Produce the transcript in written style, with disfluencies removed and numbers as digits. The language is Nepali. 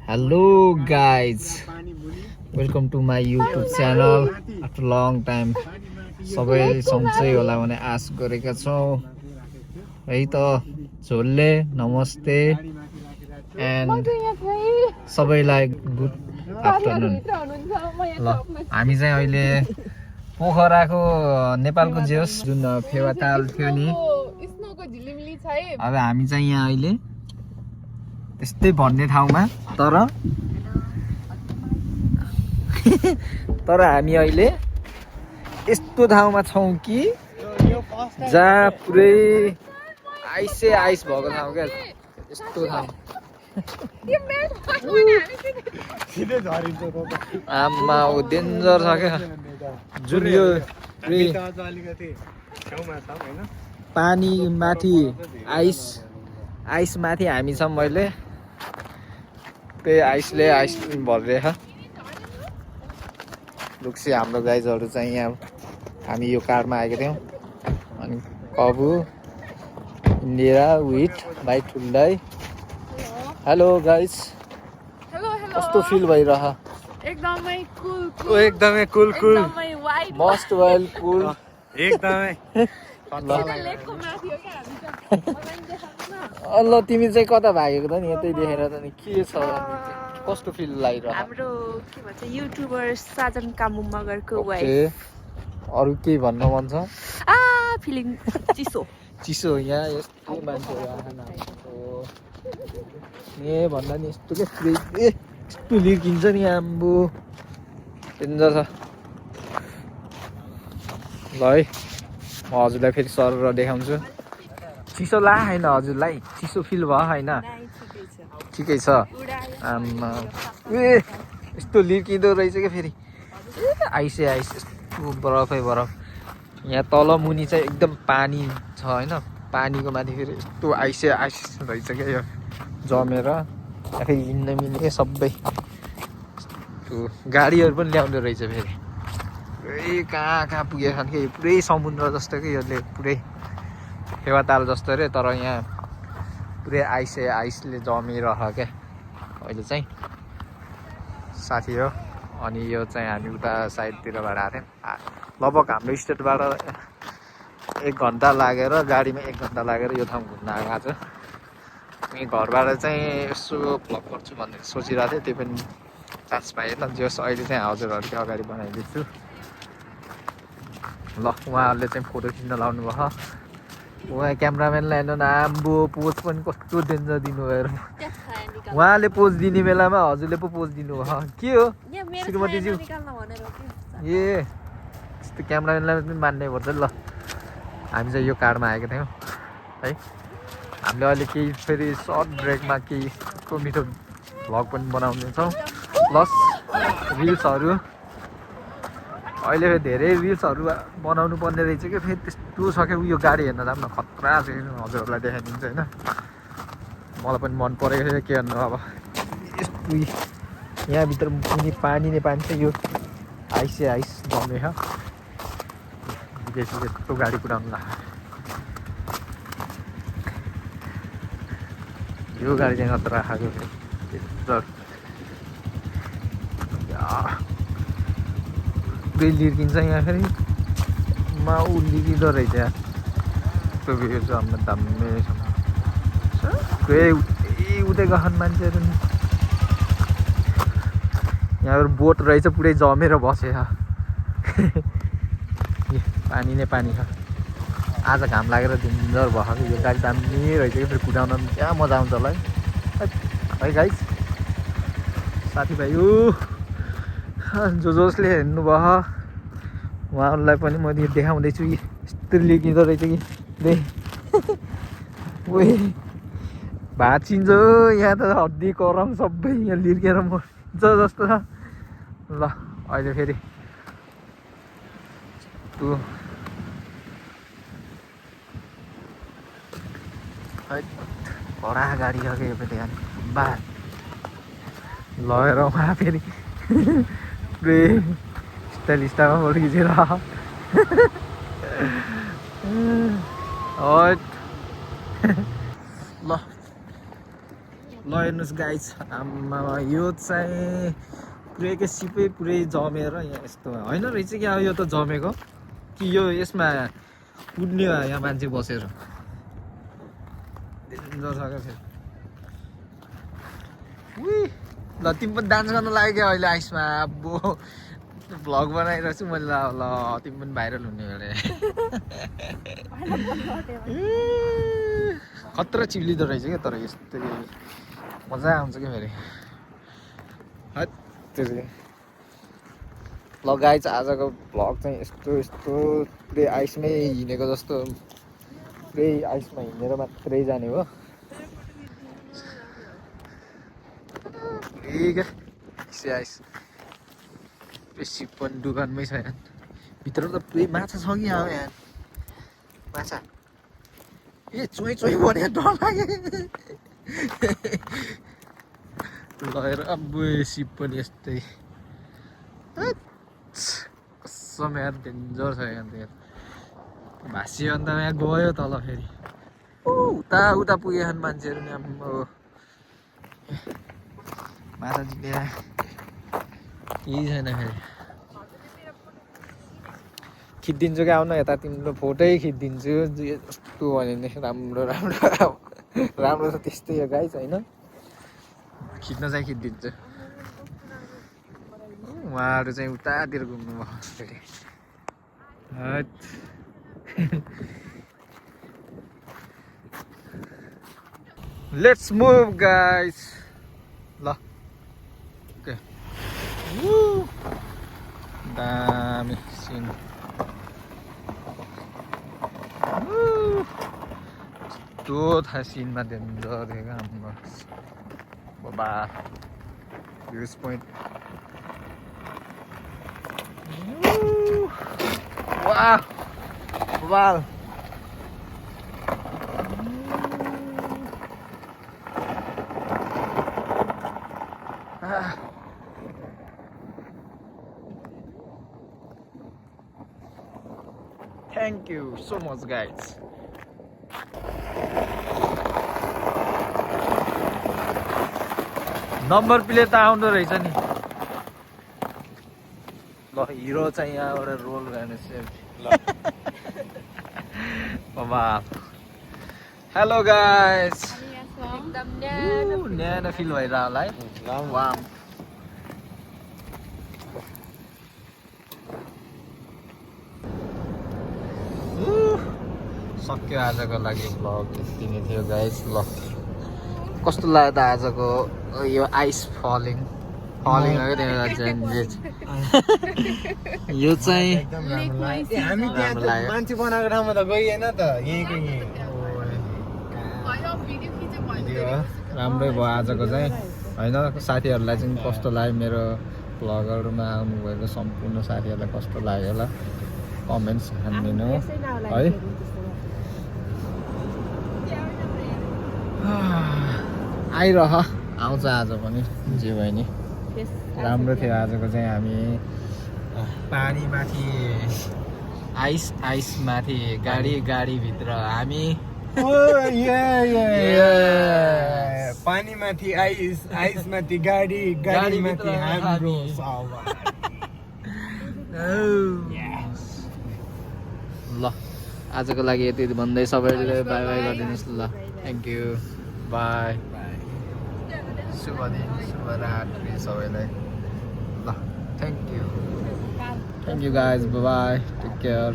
Hello guys, welcome to my YouTube channel after long time. सबै सन्चै होला भने आश गरेका छौँ है त झोलले नमस्ते एन्ड सबैलाई गुड आफ्टरनुन। ल हामी चाहिँ अहिले पोखराको नेपालको जे होस् जुन फेवाताल थियो नि, अब हामी चाहिँ यहाँ अहिले त्यस्तै भन्ने ठाउँमा तर हामी अहिले यस्तो ठाउँमा छौँ कि जहाँ पुरै आइसै आइस भएको ठाउँ क्या, यस्तो ठाउँ। आमा हो डेन्जर छ क्या, जुन यो पानी माथि आइस माथि हामी छौँ। मैले त्यही आइसले आइस भरिरहेछ। लुक्सी हाम्रो गाइजहरू चाहिँ यहाँ हामी यो कारमा आएको थियौँ। अनि कबु इन्दिरा विथ भाइ ठुल्दै। हेलो गाइज, कस्तो फिल भइरह? एकदमै कुल मस्ट वेल कुल एकदमै। ल तिमी चाहिँ कता भागेको त नि? यतै देखेर त नि के छ, कस्तो फिल लागिरह? हाम्रो के भन्छ युट्युबर साजन कामु मगरको वाइफ। अरू केही भन्न मन छ? फिलिङ चिसो यहाँ यस्तो मान्छेहरू ए भन्दा नि यस्तो क्या यस्तो लिर्किन्छ नि आम्बो, डेन्जर छ। ल है म हजुरलाई फेरि सर देखाउँछु। चिसो होइन हजुरलाई? चिसो फिल भयो होइन? ठिकै छ। आमा यस्तो लिर्किँदो रहेछ क्या फेरि, आइसै आइस, यस्तो बरफै बरफ। यहाँ तल मुनि चाहिँ एकदम पानी छ होइन, पानीको माथि फेरि यस्तो आइसै आइस रहेछ क्या यो जमेर। फेरि हिँड्न मिल्ने सबै गाडीहरू पनि ल्याउँदो रहेछ फेरि। पुरै कहाँ पुगेछन् कि पुरै समुद्र जस्तो कि यसले, पुरै फेवाताल जस्तो रे। तर यहाँ पुरै आइसले जमिरह क्या अहिले चाहिँ। साथी हो अनि यो चाहिँ हामी उता साइडतिरबाट आएको थियौँ। लगभग हाम्रो स्टेटबाट 1 घन्टा लागेर, गाडीमा 1 घन्टा लागेर यो ठाउँ घुम्न आएको आज। अनि घरबाट चाहिँ यसो भ्लग गर्छु भन्ने सोचिरहेको थिएँ, त्यो पनि चान्स पाएन। जस अहिले चाहिँ हजुरहरूकै अगाडि बनाइदिन्छु। ल उहाँहरूले चाहिँ फोटो खिच्न लाउनु भयो। उहाँ क्यामराम्यानलाई हेर्नु न, आम्बो पोज पनि कस्तो डेन्जर दिनुभयो। उहाँले पोज दिने बेलामा हजुरले पो पोज दिनुभयो। के हो श्रीमतीज्यू? ए त्यस्तो क्यामराम्यानलाई पनि मान्नै पर्छ नि। ल हामी चाहिँ यो कारमा आएको थियौँ है। हामीले अहिले केही फेरि सर्ट ब्रेकमा केही मिठो भ्लग पनि बनाउँदैछौँ, प्लस रिल्सहरू। अहिले फेरि धेरै रिल्सहरू बनाउनु पर्ने रहेछ क्या, फेरि त्यस्तो छ क्या। उयो गाडी हेर्न जाऊँ न, खतरा छ, हजुरहरूलाई देखाइदिन्छ होइन। मलाई पनि मन परेको थियो, के गर्नु अब। यस्तो यहाँभित्र पनि पानी नै पानी छ, यो आइसै आइस जमेछ। विदेशी यस्तो गाडी कुदाउनु ला, यो गाडी चाहिँ खतरा खाएको फेरि। पुरै लिर्किन्छ यहाँ फेरि, माउ लिर्किँदो रहेछ यहाँ। यस्तो भिउ छ हाम्रो दामी छ। पुरै उतै गहन मान्छेहरू नि। यहाँ बोट रहेछ, पुरै जमेर बसेछ। पानी नै पानी छ। आज घाम लागेर डेन्जर भयो। यो गाडी दामी रहेछ कि, फेरि कुदाउन पनि क्या मजा आउँछ होला है गाइस। साथीभाइ जसले हेर्नुभयो उहाँहरूलाई पनि म देखाउँदैछु। यस्तो लिर्किँदो रहेछ कि भाँचिन्छ यहाँ त, हड्डी करङ सबै यहाँ लिर्केर मर्छ जस्तो छ। ल अहिले फेरि कडा गाडी छ क्या यो फेरि। बा लगेर उहाँ फेरि पुरै स्टाइलिस्टामा फोटो खिचेर ल ल हेर्नुहोस् गाइस, आम्मा यो चाहिँ पुरैको सिपै पुरै जमेर यहाँ यस्तो होइन रहेछ क्या, यो त जमेको कि यो यसमा कुद्ने हो यहाँ मान्छे बसेर। डेन्जर छ क्या फेरि। ल तिमी पनि डान्स गर्न लाग्यो क्या अहिले आइसमा। अब भ्लग बनाइरहेको छु मैले। ल तिमी पनि भाइरल हुने अरे। खतरा चिप्लिँदो रहेछ क्या, तर यस्तो मजा आउँछ क्या फेरि। ल गाइस, आजको भ्लग चाहिँ यस्तो पुरै आइसमै हिँडेको जस्तो, पुरै आइसमा हिँडेर मात्रै जाने हो। पुरै क्या आइस बेसी पनि दोकानमै छ यहाँ। भित्र त पुरै माछा छ कि अब यहाँ माछा। ए चोइ भने डर लाग्यो। लगेर अब सिप पनि यस्तै कसम यार, डेन्जर छ यहाँ त। भाँसियो अन्त यहाँ गयो तल फेरि। उता पुगेछन् मान्छेहरू नि। अब माछा जित्ने केही छैन फेरि। खिचिदिन्छु क्या, आउन यता तिम्रो फोटै खिचिदिन्छु। जस्तो भन्यो भने राम्रो छ त्यस्तै हो गाइस होइन। खिच्न चाहिँ खिचिदिन्छु। उहाँहरू चाहिँ उतातिर घुम्नु भयो फेरि। Let's move guys. ल ओके, दामी सिन। त्यो था सिनमा डेन्जर थियो हाम्रो बाबा। भ्युज पोइन्ट वाह वाह। Thank you so much guys. Number plate त आउँदो रहेछ नि। ल हिरो चाहिँ यहाँबाट रोल गर्ने सेफ्टी। ल बाबा हेलो गाइस। एकदम न्यानो फिल भइरह होला है। वाम सक्यो आजको लागि भ्लग यति नै थियो गाइस। ल कस्तो लाग्यो त आजको यो आइस फलिङ हो क्या यो चाहिँ मान्छे बनाएको ठाउँमा त गइएन त, यहीँको यहीँ राम्रै भयो आजको चाहिँ होइन। साथीहरूलाई चाहिँ कस्तो लाग्यो, मेरो भ्लगहरूमा आउनुभएको सम्पूर्ण साथीहरूलाई कस्तो लाग्यो होला कमेन्ट्स हानिदिनु है। आइरह आउँछ आज पनि जे भयो नि। राम्रो थियो आजको चाहिँ। हामी पानी माथि आइस माथि गाडीभित्र हामी पानी माथि आइस माथि गाडी माथि हाम्रो। ल आजको लागि यति भन्दै सबैले बाई बाई गरिदिनुहोस्। ल थ्याङ्क यू, बाई। शुभ दिन, शुभरात्रि सबैलाई। ल thank you guys, bye, take care.